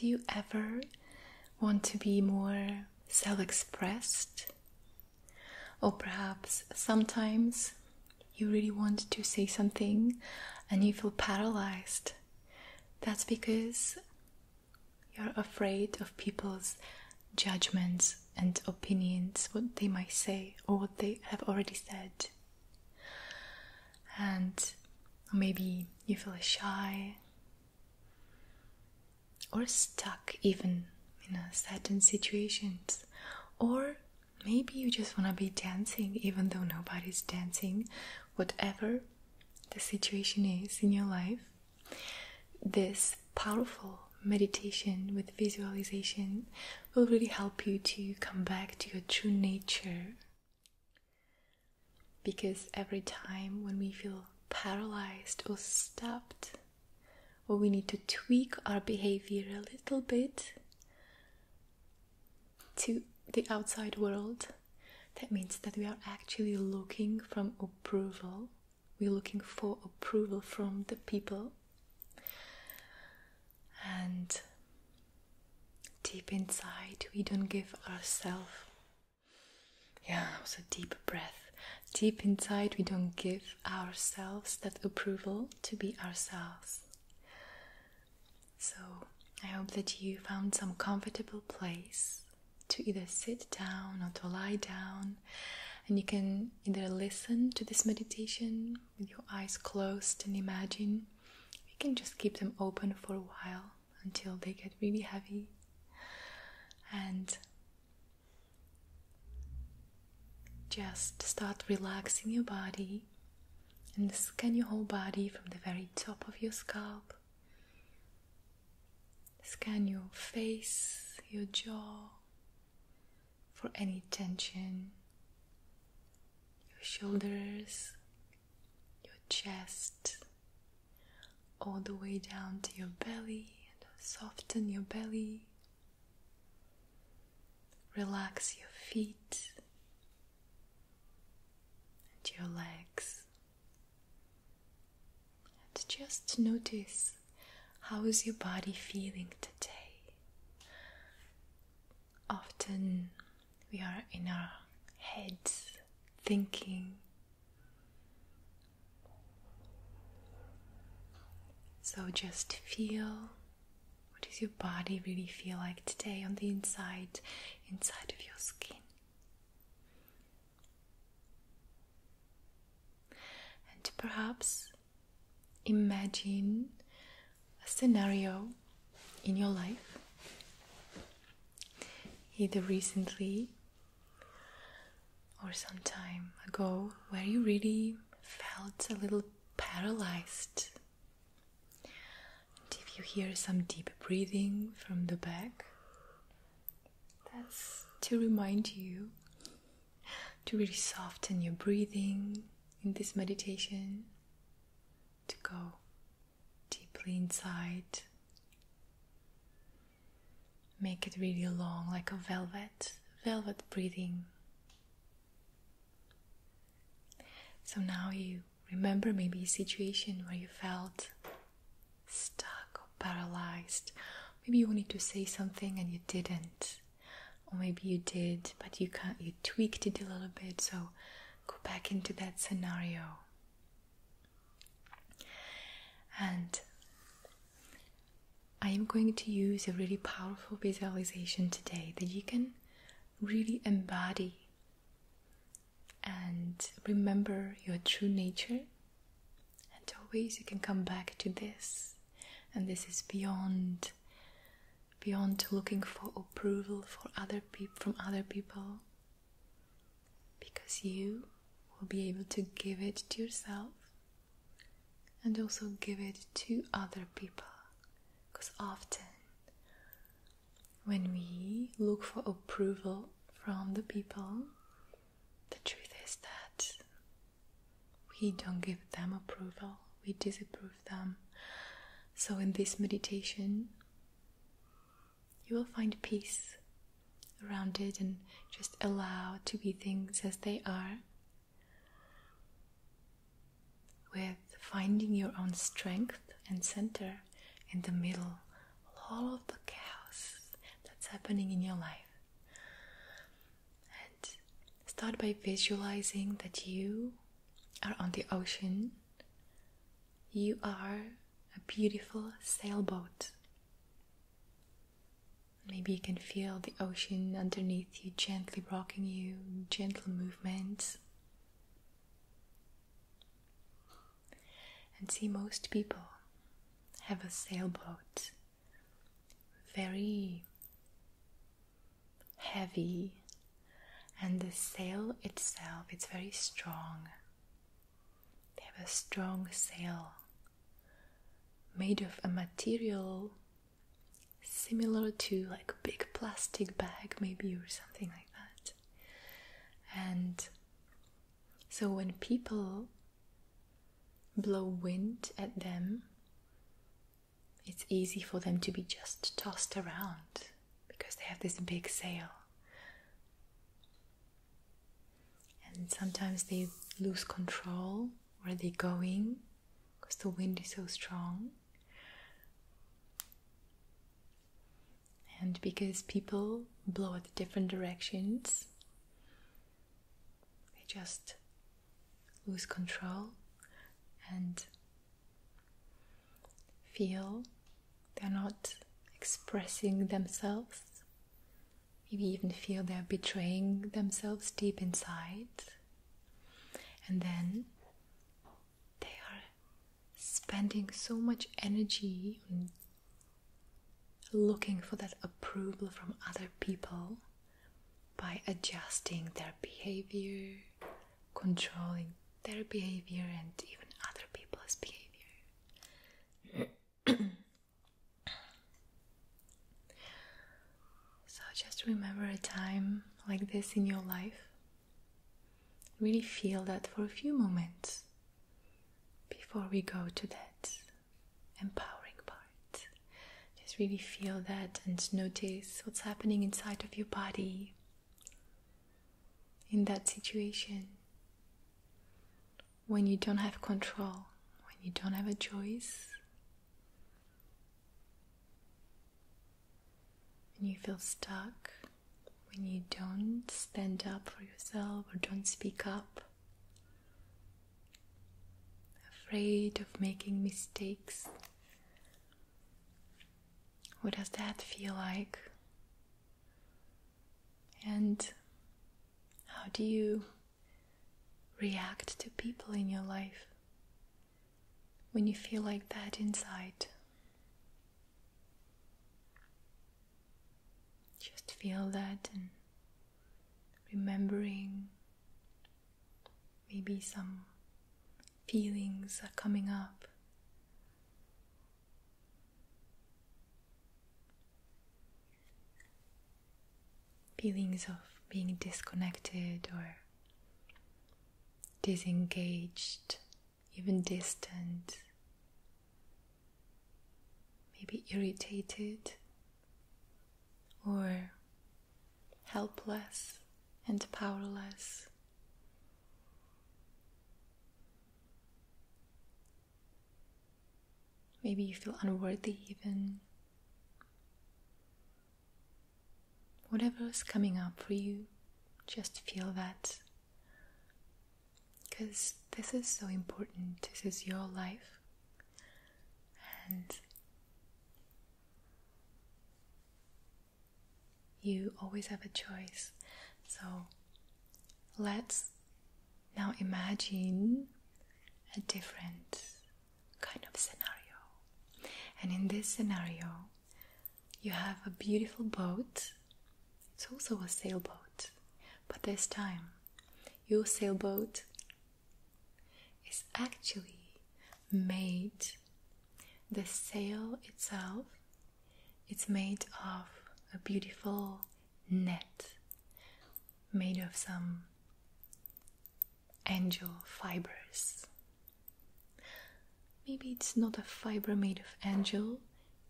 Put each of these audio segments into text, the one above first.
do you ever want to be more self-expressed? Or perhaps sometimes you really want to say something and you feel paralyzed. That's because you're afraid of people's judgments and opinions, what they might say or what they have already said. And maybe you feel shy or stuck even in certain situations, or maybe you just want to be dancing even though nobody's dancing. Whatever the situation is in your life, this powerful meditation with visualization will really help you to come back to your true nature. Because every time when we feel paralyzed or stopped, or we need to tweak our behavior a little bit to the outside world, that means that we are actually looking from approval. We're looking for approval from the people. And deep inside, we don't give ourselves, also deep breath. Deep inside, we don't give ourselves that approval to be ourselves. So I hope that you found some comfortable place to either sit down or to lie down, and you can either listen to this meditation with your eyes closed and imagine. You can just keep them open for a while until they get really heavy, and just start relaxing your body and scan your whole body from the very top of your scalp. Scan your face, your jaw, for any tension, your shoulders, your chest, all the way down to your belly, and soften your belly. Relax your feet and your legs. And just notice, how is your body feeling today? Often we are in our heads thinking. So just feel, what does your body really feel like today on the inside of your skin? And perhaps imagine a scenario in your life, either recently or some time ago, where you really felt a little paralyzed. And if you hear some deep breathing from the back, that's to remind you to really soften your breathing in this meditation, to go deeply inside. Make it really long, like a velvet breathing. So now you remember maybe a situation where you felt stuck or paralyzed. Maybe you wanted to say something and you didn't. Or maybe you did, but you tweaked it a little bit. So go back into that scenario. And I am going to use a really powerful visualization today that you can really embody and remember your true nature. And always you can come back to this. And this is beyond looking for approval from other people, because you will be able to give it to yourself and also give it to other people. Because often when we look for approval from the people, the truth is that we don't give them approval, we disapprove them. So in this meditation, you will find peace around it and just allow to be things as they are, with finding your own strength and center in the middle, all of the chaos that's happening in your life. And start by visualizing that you are on the ocean. You are a beautiful sailboat. Maybe you can feel the ocean underneath you, gently rocking you, gentle movements. And see, most people have a sailboat, very heavy, and the sail itself, it's very strong. They have a strong sail made of a material similar to like a big plastic bag maybe, or something like that. And so when people blow wind at them, it's easy for them to be just tossed around because they have this big sail. And sometimes they lose control where they're going because the wind is so strong. And because people blow at different directions, they just lose control and feel they're not expressing themselves. Maybe even feel they're betraying themselves deep inside. And then they are spending so much energy on looking for that approval from other people by adjusting their behavior, controlling their behavior, and even other people's behavior. So just remember a time like this in your life. Really feel that for a few moments before we go to that empowering part. Just really feel that and notice what's happening inside of your body in that situation. When you don't have control, when you don't have a choice, when you feel stuck, when you don't stand up for yourself or don't speak up, afraid of making mistakes. What does that feel like? And how do you react to people in your life when you feel like that inside? Just feel that, and remembering maybe some feelings are coming up. Feelings of being disconnected or disengaged, even distant, maybe irritated or helpless and powerless. Maybe you feel unworthy even. Whatever is coming up for you, just feel that. Because this is so important. This is your life. And you always have a choice. So let's now imagine a different kind of scenario. And in this scenario, you have a beautiful boat. It's also a sailboat. But this time, your sailboat is actually made, the sail itself, it's made of a beautiful net made of some angel fibers. Maybe it's not a fiber made of angel,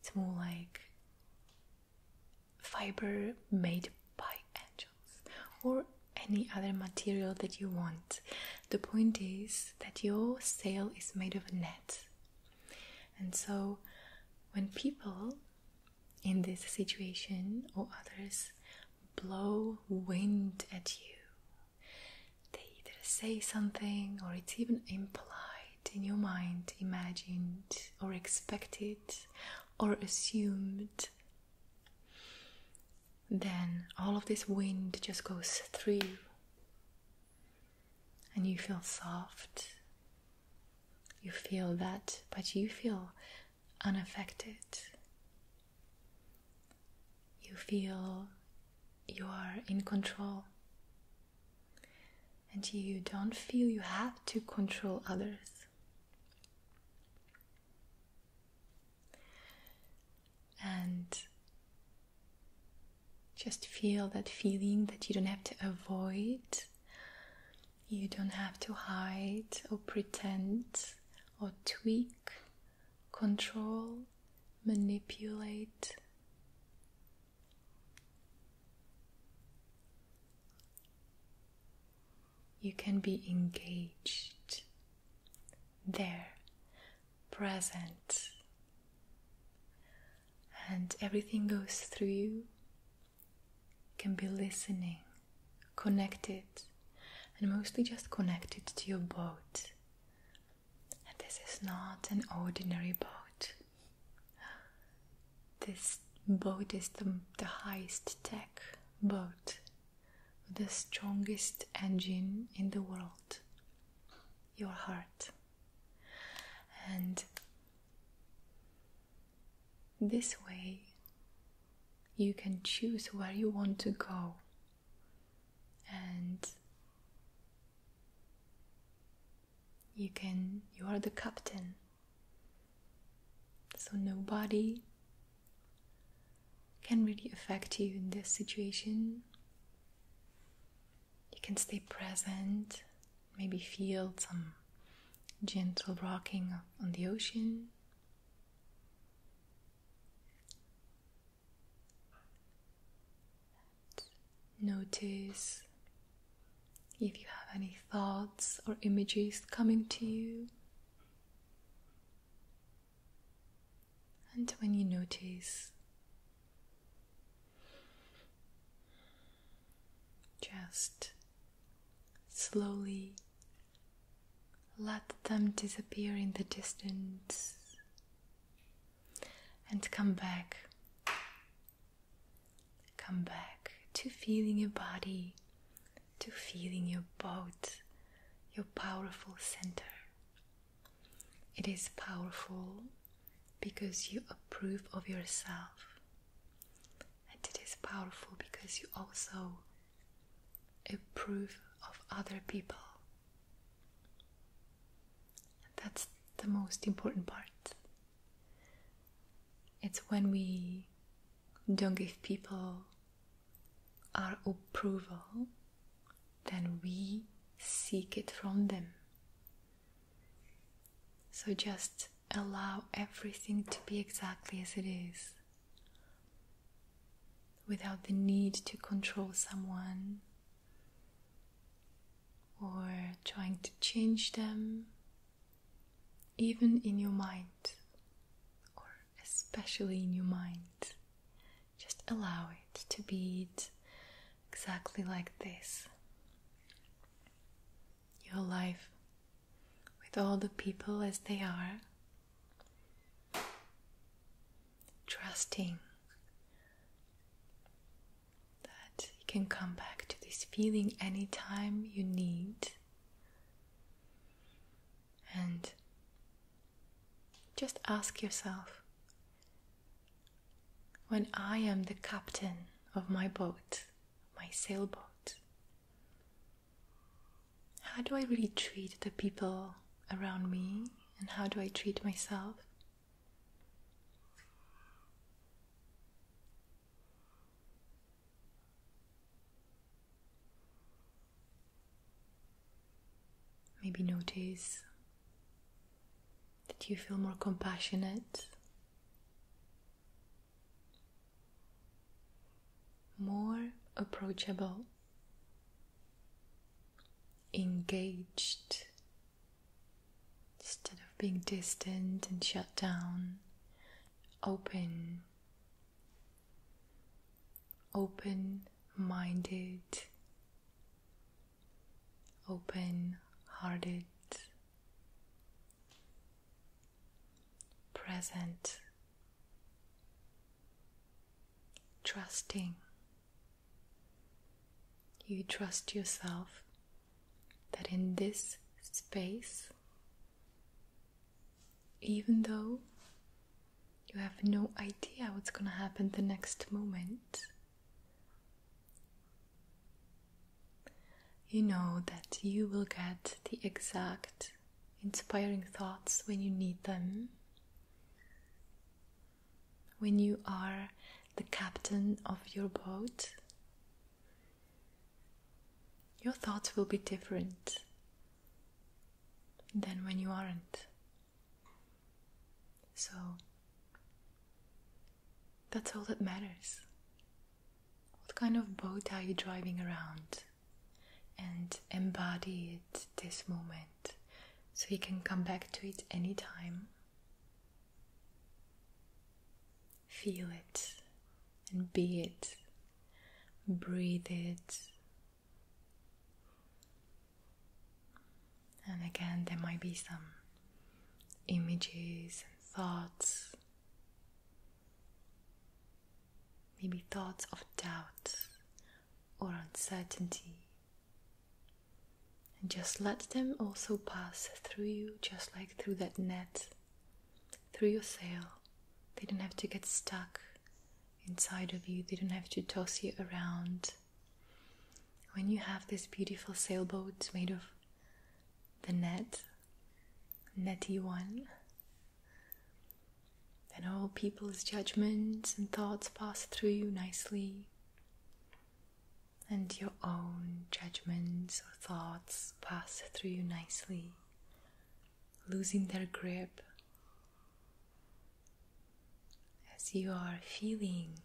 it's more like fiber made by angels or any other material that you want. The point is that your sail is made of a net. And so when people in this situation, or others blow wind at you. They either say something, or it's even implied in your mind, imagined or expected or assumed. Then all of this wind just goes through you, and you feel soft. You feel that, but you feel unaffected. You feel you are in control, and you don't feel you have to control others. And just feel that feeling that you don't have to avoid, you don't have to hide or pretend or tweak, control, manipulate. You can be engaged, there, present, and everything goes through you. You can be listening, connected, and mostly just connected to your boat. And this is not an ordinary boat. This boat is the highest tech boat, the strongest engine in the world, your heart. And this way you can choose where you want to go, and you are the captain, so nobody can really affect you in this situation. You can stay present, maybe feel some gentle rocking on the ocean. Notice if you have any thoughts or images coming to you. And when you notice, just slowly let them disappear in the distance and come back to feeling your body, to feeling your boat, your powerful center. It is powerful because you approve of yourself, and it is powerful because you also approve of other people. And that's the most important part. It's when we don't give people our approval, then we seek it from them. So just allow everything to be exactly as it is, without the need to control someone or trying to change them, even in your mind, or especially in your mind. Just allow it to be exactly like this. Your life with all the people as they are, trusting that you can come back to this feeling anytime you need. And just ask yourself, when I am the captain of my boat, my sailboat, how do I really treat the people around me, and how do I treat myself? Maybe notice that you feel more compassionate, more approachable, engaged, instead of being distant and shut down, open, open-minded, open-hearted, present, trusting. You trust yourself that in this space, even though you have no idea what's going to happen the next moment, you know that you will get the exact inspiring thoughts when you need them. When you are the captain of your boat, your thoughts will be different than when you aren't. So that's all that matters. What kind of boat are you driving around? And embody it this moment so you can come back to it anytime. Feel it and be it. Breathe it. And again, there might be some images and thoughts. Maybe thoughts of doubt or uncertainty. And just let them also pass through you, just like through that net, through your sail. They don't have to get stuck inside of you. They don't have to toss you around. When you have this beautiful sailboat made of the netty one, then all people's judgments and thoughts pass through you nicely. And your own judgments or thoughts pass through you nicely, losing their grip as you are feeling,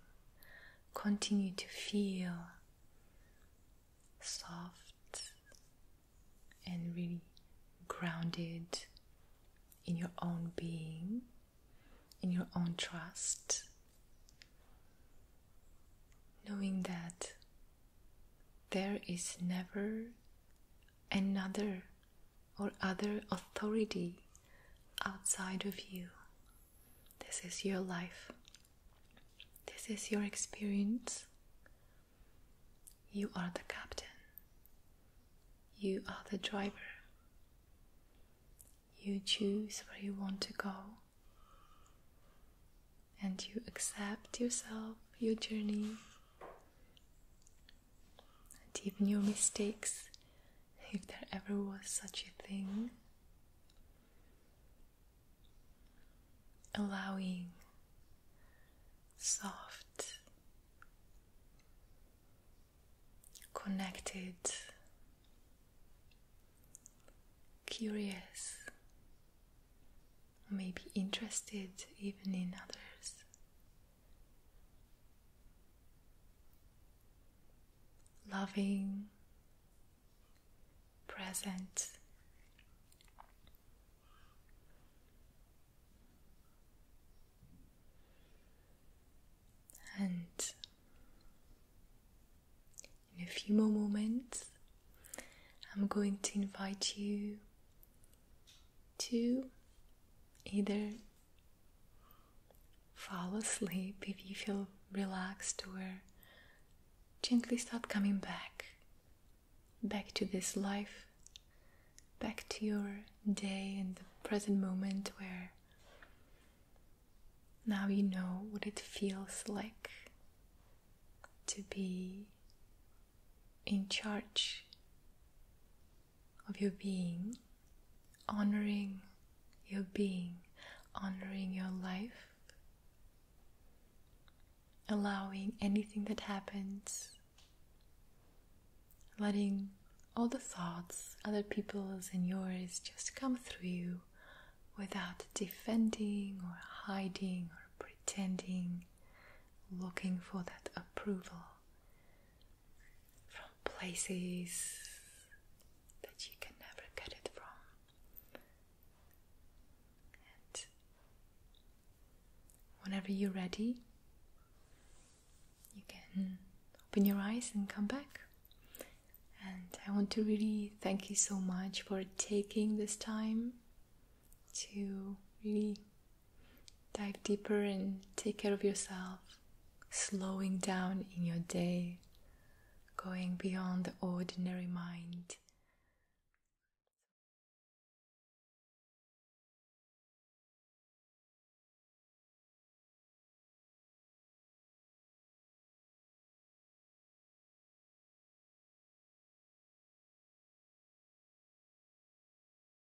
continue to feel soft and really grounded in your own being, in your own trust, knowing that there is never another or other authority outside of you. This is your life. This is your experience. You are the captain. You are the driver. You choose where you want to go. And you accept yourself, your journey, even your mistakes, if there ever was such a thing. Allowing soft, connected, curious, maybe interested even in others. Loving, present, and in a few more moments I'm going to invite you to either fall asleep if you feel relaxed, or gently start coming back to this life, back to your day and the present moment, where now you know what it feels like to be in charge of your being, honoring your being, honoring your life, allowing anything that happens, letting all the thoughts, other people's and yours, just come through you without defending or hiding or pretending, looking for that approval from places that you can never get it from. And whenever you're ready, you can open your eyes and come back. And I want to really thank you so much for taking this time to really dive deeper and take care of yourself, slowing down in your day, going beyond the ordinary mind.